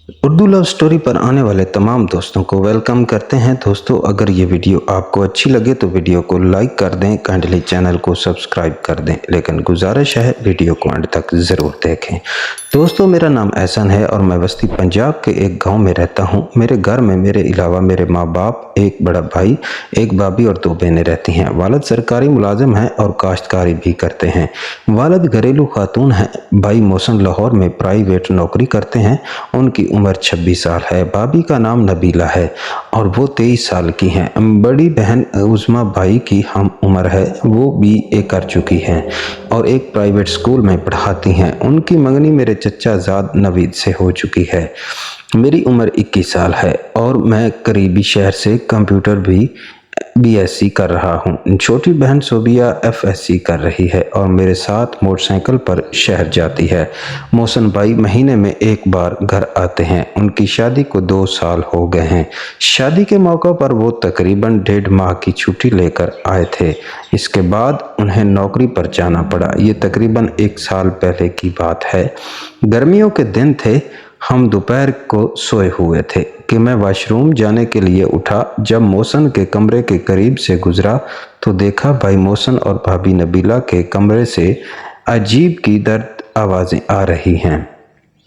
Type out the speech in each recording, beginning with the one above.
Urdu love story पर आने वाले तमाम दोस्तों को वेलकम करते हैं। दोस्तों, अगर ये वीडियो आपको अच्छी लगे तो वीडियो को लाइक कर दें, काइंडली चैनल को सब्सक्राइब कर दें, लेकिन गुजारिश है वीडियो को अंत तक ज़रूर देखें। दोस्तों, मेरा नाम एहसन है और मैं बस्ती पंजाब के एक गांव में रहता हूं। मेरे घर में मेरे अलावा मेरे माँ बाप, एक बड़ा भाई, एक भाभी और 2 बहनें रहती हैं। वालिद सरकारी मुलाजिम हैं और काश्तकारी भी करते हैं। वालिद घरेलू खातून हैं। भाई मोहसिन लाहौर में प्राइवेट नौकरी करते हैं। उनकी उम्र 26 साल है। भाभी का नाम नबीला है और वो 23 साल की हैं। बड़ी बहन उस्मा भाई की हम उम्र है, वो BA कर चुकी हैं और एक प्राइवेट स्कूल में पढ़ाती हैं। उनकी मंगनी मेरे चचा ज़ाद नवीद से हो चुकी है। मेरी उम्र 21 साल है और मैं करीबी शहर से कंप्यूटर भी BSc कर रहा हूँ। छोटी बहन सोबिया FSc कर रही है और मेरे साथ मोटरसाइकिल पर शहर जाती है। मोहसिन भाई महीने में एक बार घर आते हैं। उनकी शादी को 2 साल हो गए हैं। शादी के मौके पर वो तकरीबन 1.5 माह की छुट्टी लेकर आए थे। इसके बाद उन्हें नौकरी पर जाना पड़ा। ये तकरीबन 1 साल पहले की बात है। गर्मियों के दिन थे। हम दोपहर को सोए हुए थे कि मैं वॉशरूम जाने के लिए उठा। जब मोहसिन के कमरे के करीब से गुजरा तो देखा भाई मोहसिन और भाभी नबीला के कमरे से अजीब की दर्द आवाज़ें आ रही हैं।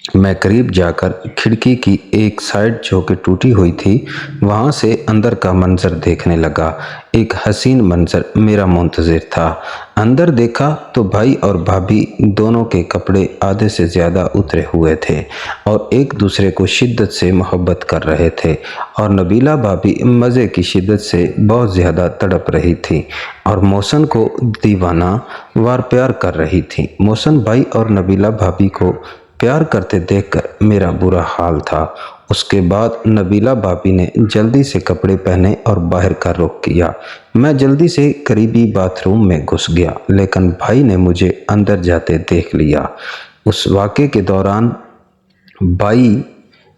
मैं करीब जाकर खिड़की की एक साइड जो कि टूटी हुई थी वहां से अंदर का मंजर देखने लगा। एक हसीन मंजर मेरा मुंतज़िर था। अंदर देखा तो भाई और भाभी दोनों के कपड़े आधे से ज़्यादा उतरे हुए थे और एक दूसरे को शिद्दत से मोहब्बत कर रहे थे और नबीला भाभी मज़े की शिद्दत से बहुत ज़्यादा तड़प रही थी और मोहसिन को दीवाना वार प्यार कर रही थी। मोहसिन भाई और नबीला भाभी को प्यार करते देखकर मेरा बुरा हाल था। उसके बाद नबीला भाभी ने जल्दी से कपड़े पहने और बाहर का रुख किया। मैं जल्दी से करीबी बाथरूम में घुस गया, लेकिन भाई ने मुझे अंदर जाते देख लिया। उस वाक़े के दौरान भाई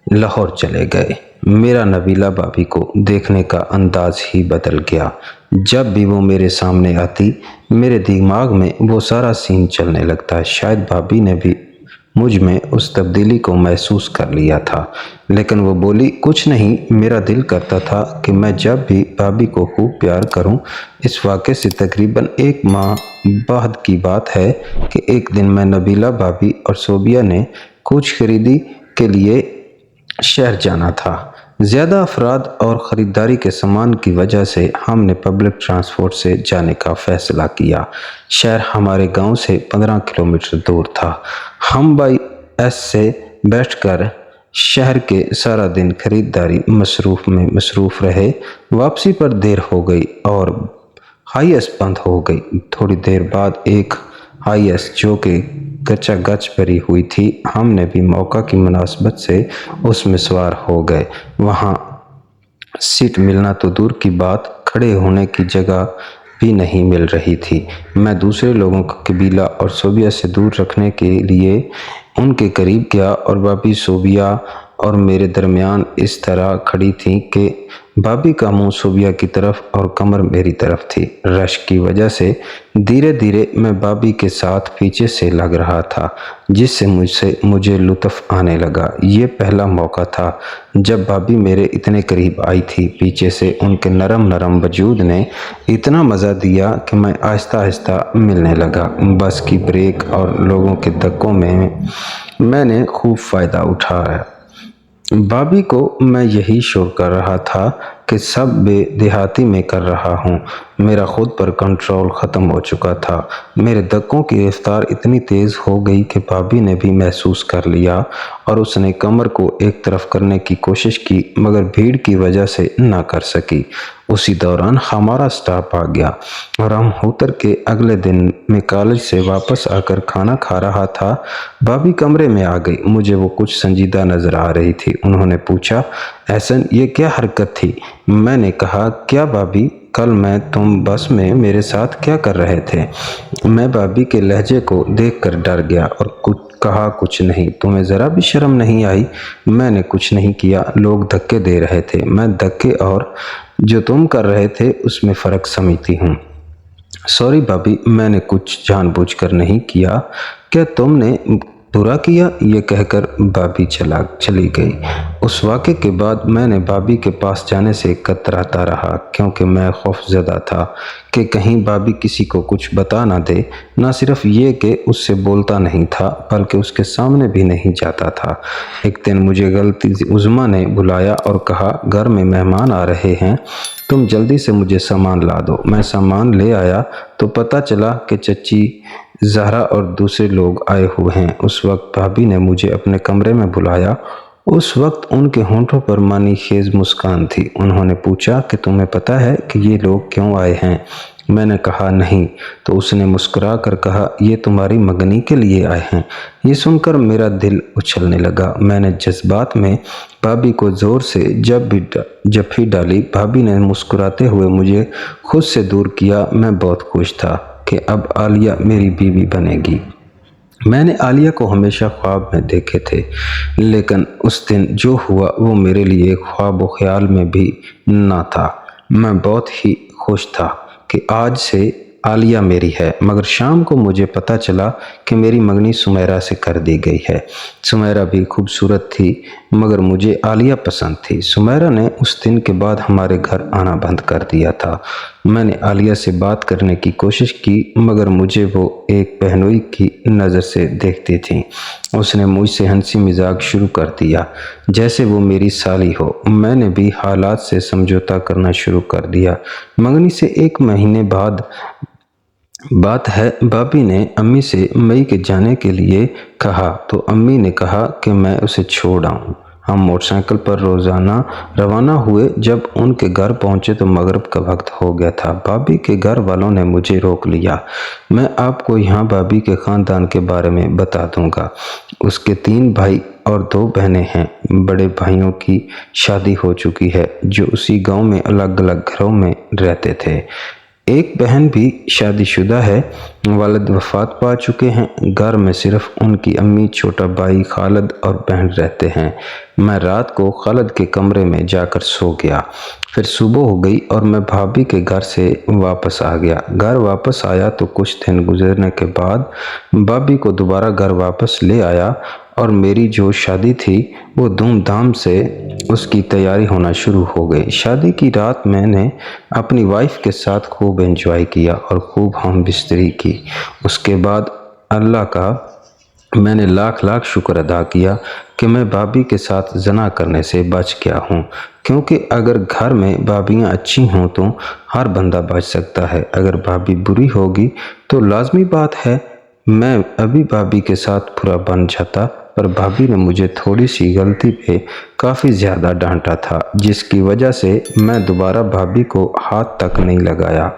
लाहौर चले गए। मेरा नबीला भाभी को देखने का अंदाज ही बदल गया। जब भी वो मेरे सामने आती मेरे दिमाग में वो सारा सीन चलने लगता। शायद भाभी ने भी मुझ में उस तब्दीली को महसूस कर लिया था, लेकिन वो बोली कुछ नहीं। मेरा दिल करता था कि मैं जब भी भाभी को खूब प्यार करूं। इस वाक़े से तकरीबन 1 माह बाद की बात है कि एक दिन मैं, नबीला भाभी और सोबिया ने कुछ खरीदी के लिए शहर जाना था। ज़्यादा अफराद और ख़रीदारी के सामान की वजह से हमने पब्लिक ट्रांसपोर्ट से जाने का फ़ैसला किया। शहर हमारे गांव से 15 किलोमीटर दूर था। हम बाई एस से बैठकर शहर के सारा दिन खरीदारी में मसरूफ़ रहे। वापसी पर देर हो गई और हाईएस बंद हो गई। थोड़ी देर बाद एक हाईएस जो कि गचा गच भरी हुई थी, हमने भी मौका की मुनासबत से उसमें सवार हो गए। वहाँ सीट मिलना तो दूर की बात, खड़े होने की जगह भी नहीं मिल रही थी। मैं दूसरे लोगों को कबीला और सोबिया से दूर रखने के लिए उनके करीब गया और भाभी सोबिया और मेरे दरमियान इस तरह खड़ी थी कि भाभी का मुंह सोबिया की तरफ और कमर मेरी तरफ थी। रश की वजह से धीरे धीरे मैं भाभी के साथ पीछे से लग रहा था, जिससे मुझे लुत्फ़ आने लगा। ये पहला मौका था जब भाभी मेरे इतने करीब आई थी। पीछे से उनके नरम नरम वजूद ने इतना मज़ा दिया कि मैं आहिस्ता आहिस्ता मिलने लगा। बस की ब्रेक और लोगों के धक्कों में मैंने खूब फ़ायदा उठाया। भाभी को मैं यही शोर कर रहा था कि सब बेदेहाती में कर रहा हूँ। मेरा खुद पर कंट्रोल ख़त्म हो चुका था। मेरे धक्कों की रफ्तार इतनी तेज़ हो गई कि भाभी ने भी महसूस कर लिया और उसने कमर को एक तरफ करने की कोशिश की, मगर भीड़ की वजह से ना कर सकी। उसी दौरान हमारा स्टाफ आ गया और हम उतर के अगले दिन मैं कॉलेज से वापस आकर खाना खा रहा था। भाभी कमरे में आ गई। मुझे वो कुछ संजीदा नज़र आ रही थी। उन्होंने पूछा, एहसन ये क्या हरकत थी? मैंने कहा, क्या भाभी, कल मैं तुम बस में मेरे साथ क्या कर रहे थे? मैं भाभी के लहजे को देखकर डर गया और कुछ नहीं। तुम्हें ज़रा भी शर्म नहीं आई? मैंने कुछ नहीं किया। लोग धक्के दे रहे थे। मैं धक्के और जो तुम कर रहे थे उसमें फ़र्क समझती हूँ। सॉरी भाभी, मैंने कुछ जानबूझकर नहीं किया। क्या तुमने बुरा किया, ये कहकर भाभी चली गई। उस वाक़े के बाद मैंने भाभी के पास जाने से कतराता रहा, क्योंकि मैं खौफज़दा था कि कहीं भाभी किसी को कुछ बता ना दे। ना सिर्फ ये कि उससे बोलता नहीं था, बल्कि उसके सामने भी नहीं जाता था। एक दिन मुझे गलती से उज़्मा ने बुलाया और कहा, घर में मेहमान आ रहे हैं, तुम जल्दी से मुझे सामान ला दो। मैं सामान ले आया तो पता चला कि चची ज़हरा और दूसरे लोग आए हुए हैं। उस वक्त भाभी ने मुझे अपने कमरे में बुलाया। उस वक्त उनके होंठों पर मानी खेज मुस्कान थी। उन्होंने पूछा कि तुम्हें पता है कि ये लोग क्यों आए हैं? मैंने कहा नहीं। तो उसने मुस्कुरा कर कहा, ये तुम्हारी मंगनी के लिए आए हैं। ये सुनकर मेरा दिल उछलने लगा। मैंने जज्बात में भाभी को ज़ोर से जप्फी डाली। भाभी ने मुस्कुराते हुए मुझे खुद से दूर किया। मैं बहुत खुश था कि अब आलिया मेरी बीवी बनेगी। मैंने आलिया को हमेशा ख्वाब में देखे थे, लेकिन उस दिन जो हुआ वो मेरे लिए ख्वाब व ख्याल में भी ना था। मैं बहुत ही खुश था कि आज से आलिया मेरी है। मगर शाम को मुझे पता चला कि मेरी मंगनी सुमेरा से कर दी गई है। सुमेरा भी खूबसूरत थी, मगर मुझे आलिया पसंद थी। सुमेरा ने उस दिन के बाद हमारे घर आना बंद कर दिया था। मैंने आलिया से बात करने की कोशिश की, मगर मुझे वो एक बहनोई की नज़र से देखती थी। उसने मुझसे हंसी मजाक शुरू कर दिया, जैसे वो मेरी साली हो। मैंने भी हालात से समझौता करना शुरू कर दिया। मंगनी से 1 महीने बाद बात है, भाभी ने अम्मी से मई के जाने के लिए कहा तो अम्मी ने कहा कि मैं उसे छोड़ आऊँ। हम मोटरसाइकिल पर रोज़ाना रवाना हुए। जब उनके घर पहुंचे तो मगरिब का वक्त हो गया था। भाभी के घर वालों ने मुझे रोक लिया। मैं आपको यहाँ भाभी के ख़ानदान के बारे में बता दूंगा। उसके 3 भाई और 2 बहनें हैं। बड़े भाइयों की शादी हो चुकी है, जो उसी गांव में अलग अलग घरों में रहते थे। एक बहन भी शादीशुदा है, वालिद वफात पा चुके हैं। घर में सिर्फ उनकी अम्मी, छोटा भाई खालिद और बहन रहते हैं। मैं रात को खालिद के कमरे में जाकर सो गया। फिर सुबह हो गई और मैं भाभी के घर से वापस आ गया। घर वापस आया तो कुछ दिन गुजरने के बाद भाभी को दोबारा घर वापस ले आया और मेरी जो शादी थी वो धूमधाम से उसकी तैयारी होना शुरू हो गई। शादी की रात मैंने अपनी वाइफ के साथ खूब एंजॉय किया और खूब हम बिस्तरी की। उसके बाद अल्लाह का मैंने लाख लाख शुक्र अदा किया कि मैं भाभी के साथ ज़ना करने से बच गया हूँ, क्योंकि अगर घर में भाभियाँ अच्छी हों तो हर बंदा बच सकता है। अगर भाभी बुरी होगी तो लाजमी बात है मैं अभी भाभी के साथ बुरा बन जाता, पर भाभी ने मुझे थोड़ी सी गलती पे काफ़ी ज़्यादा डांटा था, जिसकी वजह से मैं दोबारा भाभी को हाथ तक नहीं लगाया।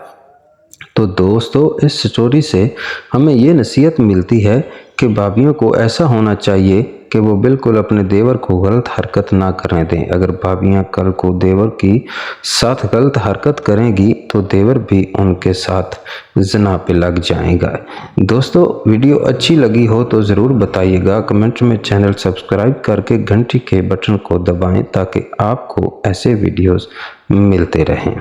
तो दोस्तों, इस स्टोरी से हमें ये नसीहत मिलती है कि भाभियों को ऐसा होना चाहिए कि वो बिल्कुल अपने देवर को गलत हरकत ना करने दें। अगर भाभियां कल को देवर की साथ गलत हरकत करेंगी तो देवर भी उनके साथ ज़िना पे लग जाएगा। दोस्तों, वीडियो अच्छी लगी हो तो ज़रूर बताइएगा। कमेंट में चैनल सब्सक्राइब करके घंटी के बटन को दबाएं ताकि आपको ऐसे वीडियोस मिलते रहें।